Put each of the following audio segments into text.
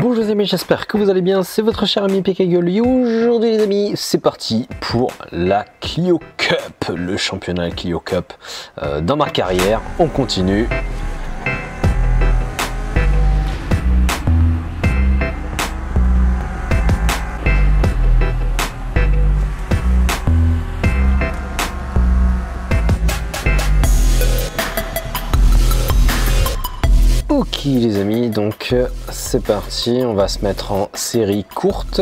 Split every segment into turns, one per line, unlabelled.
Bonjour les amis, j'espère que vous allez bien, c'est votre cher ami Picagol et aujourd'hui les amis, c'est parti pour la Clio Cup, le championnat Clio Cup. Dans ma carrière, on continue. Ok les amis, donc c'est parti, on va se mettre en série courte.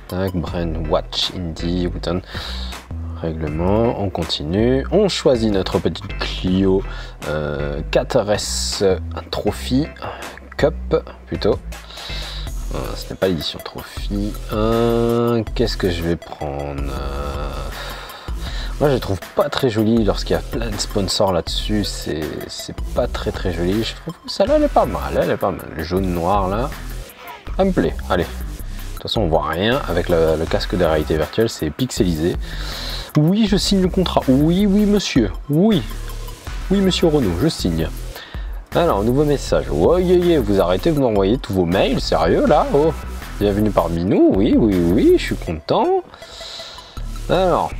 Tac, Brain Watch Indy Wooten. Règlement, on continue. On choisit notre petite Clio 4S Trophy Cup plutôt. Ce n'est pas l'édition Trophy. Qu'est-ce que je vais prendre? Moi je trouve pas très joli lorsqu'il y a plein de sponsors là-dessus, c'est pas très joli. Je trouve que celle-là elle est pas mal, Le jaune noir là, ça me plaît. Allez, de toute façon on voit rien avec le casque de réalité virtuelle, c'est pixelisé. Oui, je signe le contrat. Oui monsieur, oui monsieur Renault, je signe. Alors, nouveau message. Ouais, vous arrêtez de m'envoyer tous vos mails, sérieux là? Oh, bienvenue parmi nous, oui, je suis content. Alors,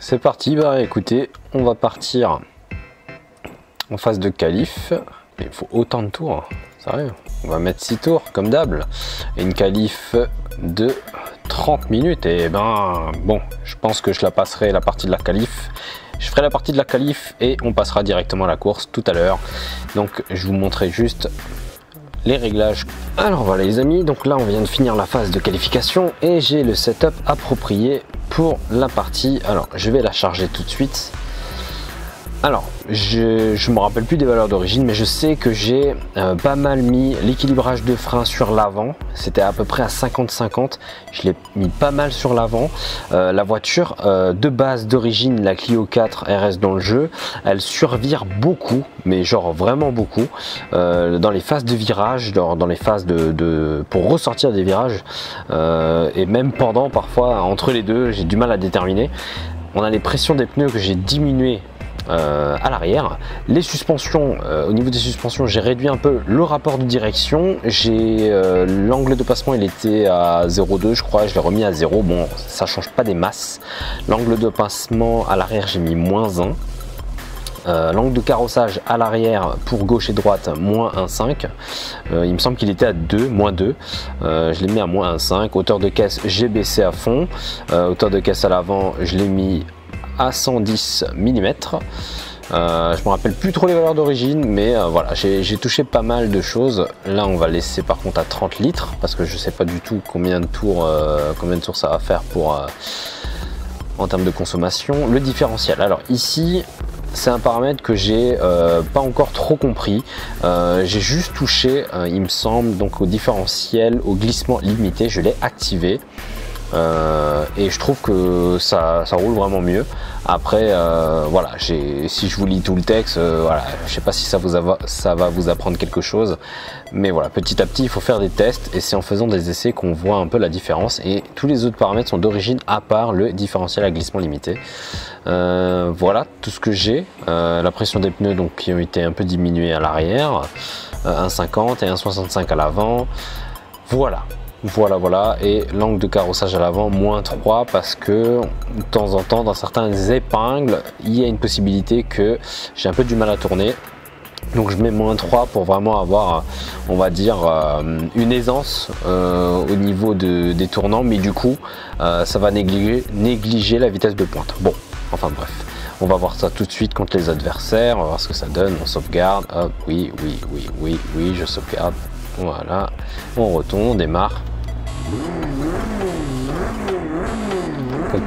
c'est parti, bah écoutez, on va partir en phase de qualif. Il faut autant de tours, sérieux. On va mettre 6 tours comme d'hab. Et une qualif de 30 minutes. Et ben bon, je pense que je la passerai la partie de la qualif. Je ferai la partie de la qualif et on passera directement à la course tout à l'heure. Donc je vous montrerai juste les réglages. Alors voilà les amis, donc là on vient de finir la phase de qualification et j'ai le setup approprié pour la partie. Alors je vais la charger tout de suite. Alors je me rappelle plus des valeurs d'origine, mais je sais que j'ai pas mal mis l'équilibrage de frein sur l'avant. C'était à peu près à 50-50. Je l'ai mis pas mal sur l'avant. La voiture de base d'origine, la Clio 4 RS dans le jeu, elle survire beaucoup, mais genre vraiment beaucoup, dans les phases de virage, dans les phases pour ressortir des virages, et même pendant, parfois entre les deux, j'ai du mal à déterminer. On a les pressions des pneus que j'ai diminuées à l'arrière. Les suspensions, au niveau des suspensions, j'ai réduit un peu le rapport de direction. J'ai l'angle de passement, il était à 0,2 je crois, je l'ai remis à 0. Bon, ça change pas des masses. L'angle de passement à l'arrière, j'ai mis -1. L'angle de carrossage à l'arrière pour gauche et droite, -1,5. Il me semble qu'il était à 2, -2. Je l'ai mis à -1,5. Hauteur de caisse, j'ai baissé à fond. Hauteur de caisse à l'avant, je l'ai mis à 110 mm. Je me rappelle plus trop les valeurs d'origine, mais voilà, j'ai touché pas mal de choses. Là on va laisser par contre à 30 litres parce que je sais pas du tout combien de tours ça va faire pour en termes de consommation. Le différentiel, alors ici c'est un paramètre que j'ai pas encore trop compris. J'ai juste touché, il me semble, donc au différentiel, au glissement limité, je l'ai activé. Et je trouve que ça roule vraiment mieux. Après voilà, si je vous lis tout le texte, voilà, je sais pas si ça va vous apprendre quelque chose, mais voilà, petit à petit il faut faire des tests et c'est en faisant des essais qu'on voit un peu la différence. Et tous les autres paramètres sont d'origine à part le différentiel à glissement limité. Voilà tout ce que j'ai. La pression des pneus donc qui ont été un peu diminués à l'arrière, 1,50 et 1,65 à l'avant. Voilà, et l'angle de carrossage à l'avant, -3, parce que de temps en temps dans certaines épingles il y a une possibilité que j'ai un peu du mal à tourner, donc je mets -3 pour vraiment avoir, on va dire, une aisance au niveau des tournants, mais du coup ça va négliger la vitesse de pointe. Bon, enfin bref, on va voir ça tout de suite contre les adversaires, on va voir ce que ça donne. On sauvegarde, hop, oui, je sauvegarde. Voilà, on retourne, on démarre.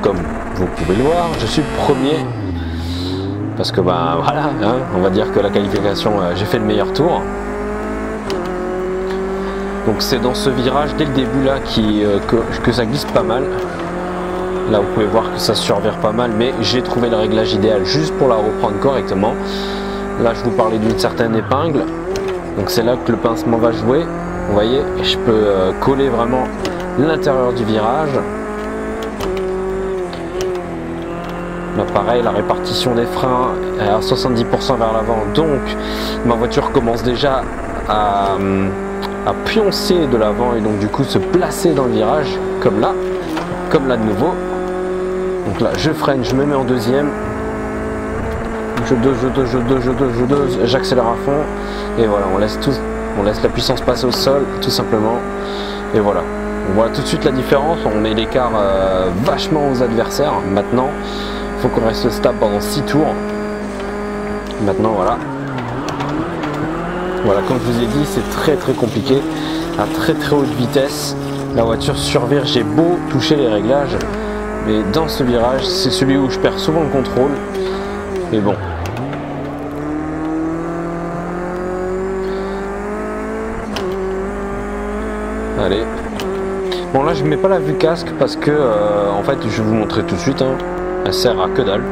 Comme vous pouvez le voir, je suis premier. Parce que ben voilà, hein, on va dire que la qualification, j'ai fait le meilleur tour. Donc c'est dans ce virage dès le début là que ça glisse pas mal. Là vous pouvez voir que ça survire pas mal, mais j'ai trouvé le réglage idéal juste pour la reprendre correctement. Là je vous parlais d'une certaine épingle. Donc c'est là que le pincement va jouer, vous voyez, et je peux coller vraiment l'intérieur du virage. Là pareil, la répartition des freins est à 70% vers l'avant, donc ma voiture commence déjà à à pioncer de l'avant et donc du coup se placer dans le virage, comme là de nouveau. Donc là je freine, je me mets en deuxième, je dose, j'accélère à fond et voilà, on laisse la puissance passer au sol tout simplement et voilà. On voit tout de suite la différence, on met l'écart vachement aux adversaires. Maintenant il faut qu'on reste stable pendant 6 tours. Maintenant voilà, comme je vous ai dit, c'est très compliqué à très haute vitesse. La voiture survire, j'ai beau toucher les réglages, mais dans ce virage, c'est celui où je perds souvent le contrôle. Mais bon. Allez. Bon là, je mets pas la vue casque parce que, en fait, je vais vous montrer tout de suite. Hein, elle sert à que dalle.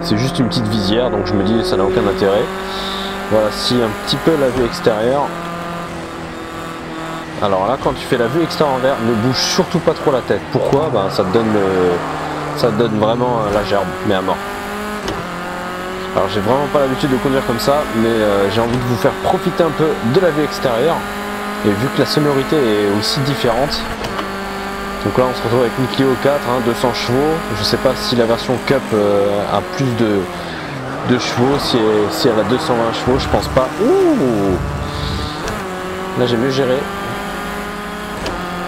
C'est juste une petite visière, donc je me dis ça n'a aucun intérêt. Voilà, si un petit peu la vue extérieure. Alors là, quand tu fais la vue extérieure en vert, ne bouge surtout pas trop la tête. Pourquoi? Ben, ça te donne vraiment la gerbe, mais à mort. Alors j'ai vraiment pas l'habitude de conduire comme ça, mais j'ai envie de vous faire profiter un peu de la vue extérieure. Et vu que la sonorité est aussi différente, donc là on se retrouve avec une Clio 4, hein, 200 chevaux. Je sais pas si la version Cup a plus de chevaux, si elle a 220 chevaux, je pense pas. Ouh, là j'ai mieux géré.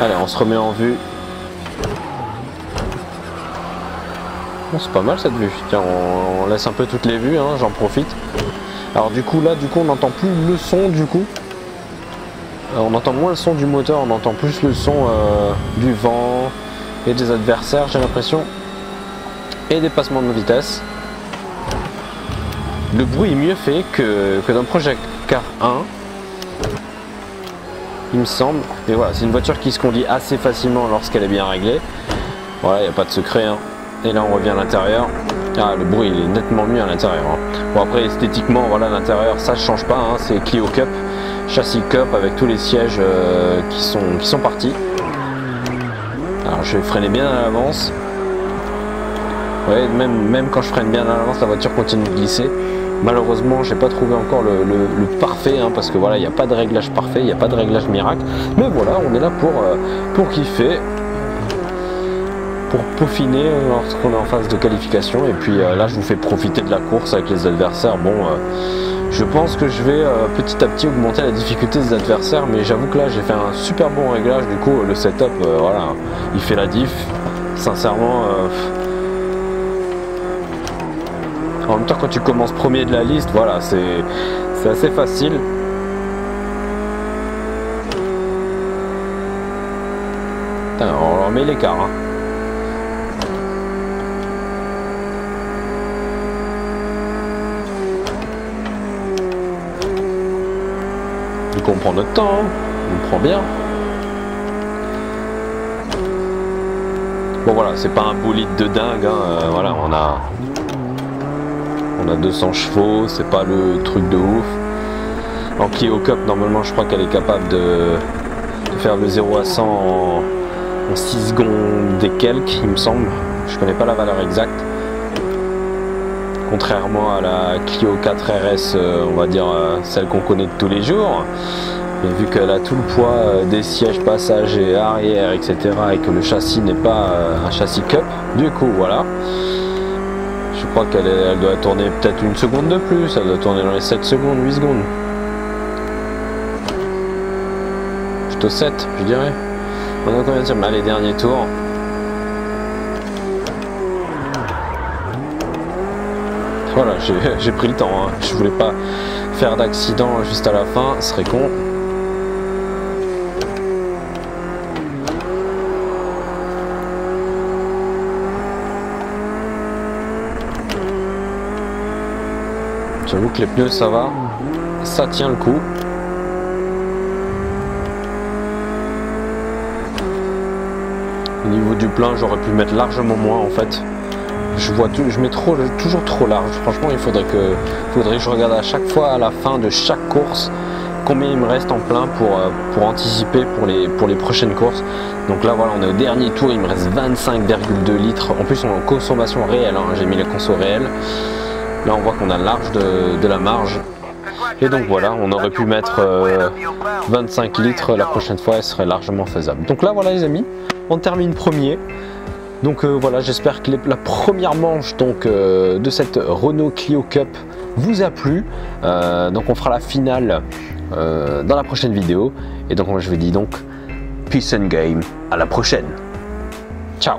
Allez, on se remet en vue. Bon, c'est pas mal cette vue. Tiens, on laisse un peu toutes les vues, hein, j'en profite. Alors du coup, on n'entend plus le son du coup. On entend moins le son du moteur, on entend plus le son du vent et des adversaires, j'ai l'impression. Et des passements de vitesse. Le bruit est mieux fait que d'un Project Car 1. Il me semble. Et voilà, c'est une voiture qui se conduit assez facilement lorsqu'elle est bien réglée. Voilà, il n'y a pas de secret. Hein. Et là, on revient à l'intérieur. Ah, le bruit, il est nettement mieux à l'intérieur. Hein. Bon, après, esthétiquement, voilà, l'intérieur, ça ne change pas. Hein. C'est Clio Cup, châssis Cup avec tous les sièges qui sont partis. Alors, je vais freiner bien à l'avance. Ouais, même quand je freine bien à l'avance, la voiture continue de glisser. Malheureusement, j'ai pas trouvé encore le parfait, hein, parce que voilà, il n'y a pas de réglage parfait, il n'y a pas de réglage miracle. Mais voilà, on est là pour kiffer, pour peaufiner lorsqu'on est en phase de qualification. Et puis là, je vous fais profiter de la course avec les adversaires. Bon, je pense que je vais petit à petit augmenter la difficulté des adversaires, mais j'avoue que là, j'ai fait un super bon réglage. Du coup, le setup, voilà, il fait la diff. Sincèrement. En même temps, quand tu commences premier de la liste, voilà, c'est assez facile. Putain, on leur met l'écart. Hein. Du coup, on prend notre temps, hein. On prend bien. Bon, voilà, c'est pas un bolide de dingue. Hein. Voilà, on a 200 chevaux, c'est pas le truc de ouf. En Clio Cup, normalement, je crois qu'elle est capable de faire le 0 à 100 en 6 secondes et quelques, il me semble. Je connais pas la valeur exacte. Contrairement à la Clio 4 RS, on va dire celle qu'on connaît de tous les jours. Mais vu qu'elle a tout le poids des sièges passagers arrière, etc., et que le châssis n'est pas un châssis Cup, du coup, voilà. Je crois qu'elle doit tourner peut-être une seconde de plus, elle doit tourner dans les 7 secondes, 8 secondes. Plutôt 7, je dirais. On a combien de temps? Allez, dernier tour. Voilà, j'ai pris le temps, hein. Je voulais pas faire d'accident juste à la fin, ce serait con. J'avoue que les pneus ça va, ça tient le coup. Au niveau du plein, j'aurais pu mettre largement moins en fait. Je mets toujours trop large. Franchement, il faudrait que je regarde à chaque fois à la fin de chaque course combien il me reste en plein pour anticiper pour les prochaines courses. Donc là voilà, on est au dernier tour, il me reste 25,2 litres. En plus on est en consommation réelle, hein. J'ai mis la conso réelle. Là on voit qu'on a large de la marge. Et donc voilà, on aurait pu mettre 25 litres la prochaine fois, elle serait largement faisable. Donc là voilà les amis, on termine premier. Donc voilà, j'espère que la première manche donc, de cette Renault Clio Cup vous a plu. Donc on fera la finale dans la prochaine vidéo. Et donc moi je vous dis donc peace and game, à la prochaine. Ciao.